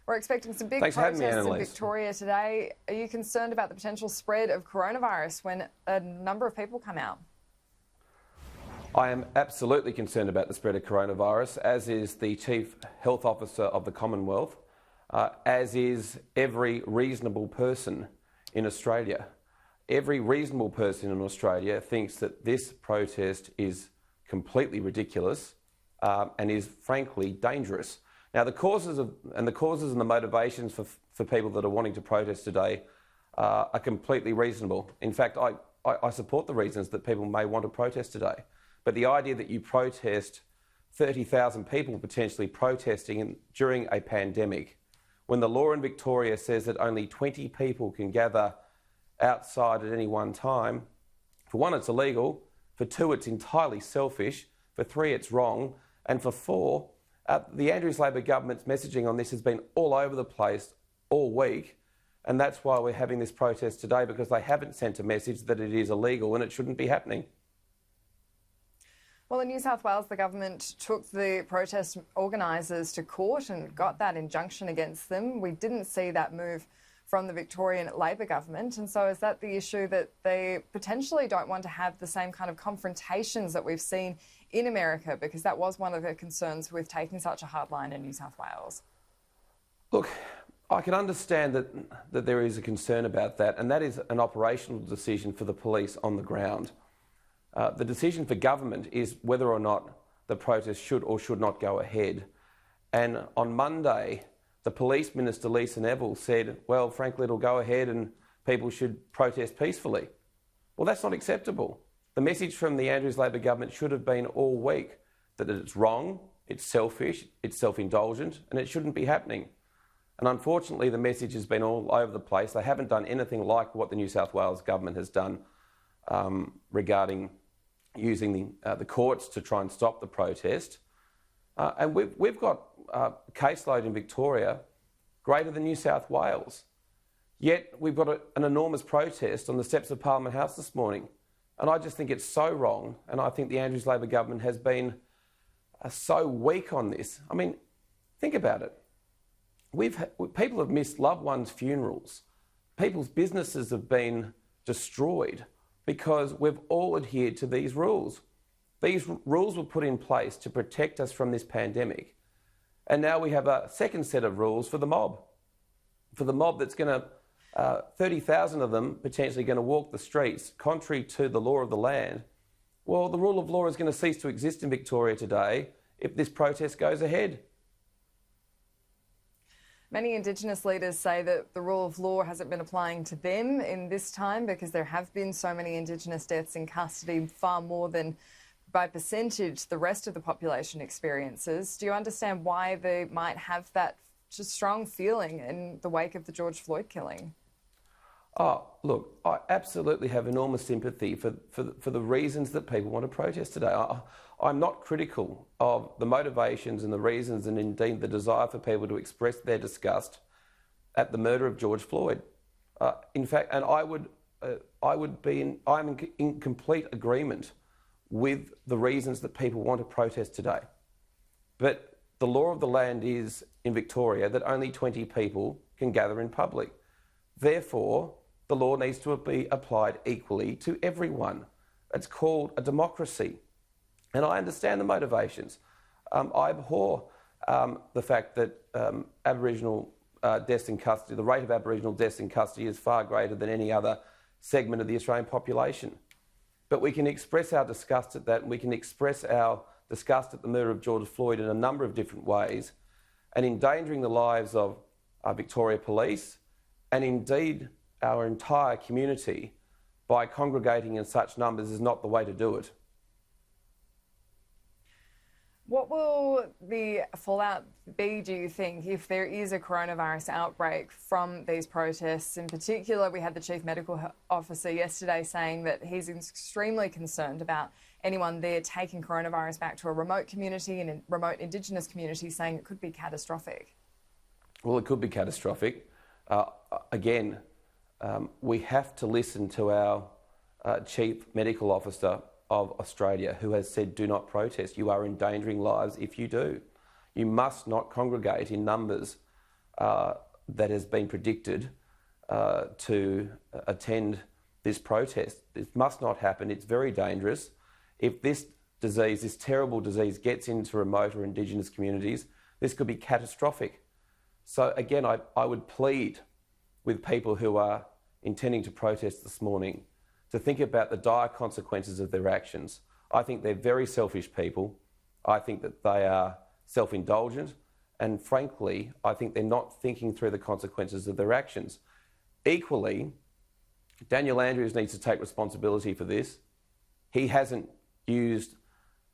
We're expecting some big Thanks for having me, protests in Annalise. Victoria today. Are you concerned about the potential spread of coronavirus when a number of people come out? I am absolutely concerned about the spread of coronavirus, as is the Chief Health Officer of the Commonwealth, as is every reasonable person in Australia. Every reasonable person in Australia thinks that this protest is completely ridiculous and is frankly dangerous. Now, the causes and the motivations for people that are wanting to protest today are completely reasonable. In fact, I support the reasons that people may want to protest today. But the idea that you protest 30,000 people potentially protesting during a pandemic, when the law in Victoria says that only 20 people can gather outside at any one time, for one, it's illegal, for two, it's entirely selfish, for three, it's wrong, and for four, the Andrews Labor government's messaging on this has been all over the place all week, and that's why we're having this protest today, because they haven't sent a message that it is illegal and it shouldn't be happening. Well, in New South Wales, the government took the protest organisers to court and got that injunction against them. We didn't see that move from the Victorian Labor government. And so is that the issue, that they potentially don't want to have the same kind of confrontations that we've seen in America? Because that was one of the concerns with taking such a hard line in New South Wales. Look, I can understand that there is a concern about that, and that is an operational decision for the police on the ground. The decision for government is whether or not the protest should or should not go ahead. And on Monday, the Police Minister, Lisa Neville, said, well, frankly, it'll go ahead and people should protest peacefully. Well, that's not acceptable. The message from the Andrews Labor government should have been all week that it's wrong, it's selfish, it's self-indulgent, and it shouldn't be happening. And unfortunately, the message has been all over the place. They haven't done anything like what the New South Wales government has done regarding using the courts to try and stop the protest. And we've got a caseload in Victoria greater than New South Wales. Yet we've got an enormous protest on the steps of Parliament House this morning. And I just think it's so wrong. And I think the Andrews Labor government has been so weak on this. I mean, think about it. People have missed loved ones' funerals. People's businesses have been destroyed because we've all adhered to these rules. These rules were put in place to protect us from this pandemic. And now we have a second set of rules for the mob. For the mob that's going to, 30,000 of them potentially going to walk the streets contrary to the law of the land. Well, the rule of law is going to cease to exist in Victoria today if this protest goes ahead. Many Indigenous leaders say that the rule of law hasn't been applying to them in this time because there have been so many Indigenous deaths in custody, far more than by percentage the rest of the population experiences. Do you understand why they might have that just strong feeling in the wake of the George Floyd killing? Oh, look, I absolutely have enormous sympathy for the reasons that people want to protest today. I'm not critical of the motivations and the reasons and indeed the desire for people to express their disgust at the murder of George Floyd. In fact, and I'm in complete agreement with the reasons that people want to protest today. But the law of the land is in Victoria that only 20 people can gather in public. Therefore, the law needs to be applied equally to everyone. It's called a democracy. And I understand the motivations. I abhor the fact that Aboriginal deaths in custody, the rate of Aboriginal deaths in custody is far greater than any other segment of the Australian population. But we can express our disgust at that, and we can express our disgust at the murder of George Floyd in a number of different ways, and endangering the lives of Victoria Police and indeed our entire community by congregating in such numbers is not the way to do it. What will the fallout be, do you think, if there is a coronavirus outbreak from these protests? In particular, we had the Chief Medical Officer yesterday saying that he's extremely concerned about anyone there taking coronavirus back to a remote community and a remote Indigenous community, saying it could be catastrophic. Well, it could be catastrophic. Again, we have to listen to our Chief Medical Officer of Australia, who has said, do not protest. You are endangering lives if you do. You must not congregate in numbers that has been predicted to attend this protest. It must not happen. It's very dangerous. If this disease, this terrible disease, gets into remote or Indigenous communities, this could be catastrophic. So again, I would plead with people who are intending to protest this morning to think about the dire consequences of their actions. I think they're very selfish people. I think that they are self-indulgent, and frankly, I think they're not thinking through the consequences of their actions. Equally, Daniel Andrews needs to take responsibility for this. He hasn't used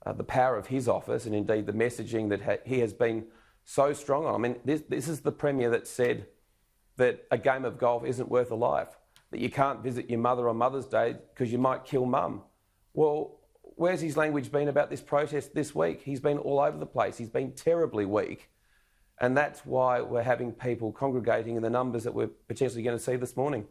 the power of his office and indeed the messaging that he has been so strong on. I mean, this is the Premier that said that a game of golf isn't worth a life, that you can't visit your mother on Mother's Day because you might kill mum. Well, where's his language been about this protest this week? He's been all over the place. He's been terribly weak. And that's why we're having people congregating in the numbers that we're potentially going to see this morning.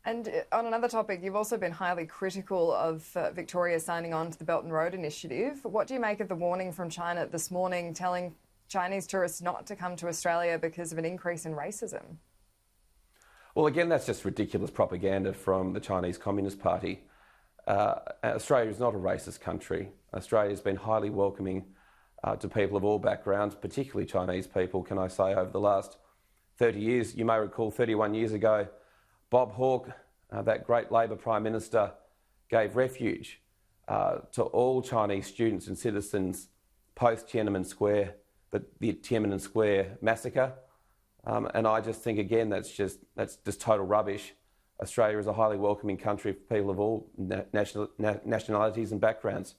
And on another topic, you've also been highly critical of Victoria signing on to the Belt and Road Initiative. What do you make of the warning from China this morning telling Chinese tourists not to come to Australia because of an increase in racism? Well, again, that's just ridiculous propaganda from the Chinese Communist Party. Australia is not a racist country. Australia has been highly welcoming to people of all backgrounds, particularly Chinese people, can I say, over the last 30 years. You may recall 31 years ago, Bob Hawke, that great Labor Prime Minister, gave refuge to all Chinese students and citizens post-Tiananmen Square, the Tiananmen Square massacre. And I just think, again, that's just total rubbish. Australia is a highly welcoming country for people of all nationalities and backgrounds.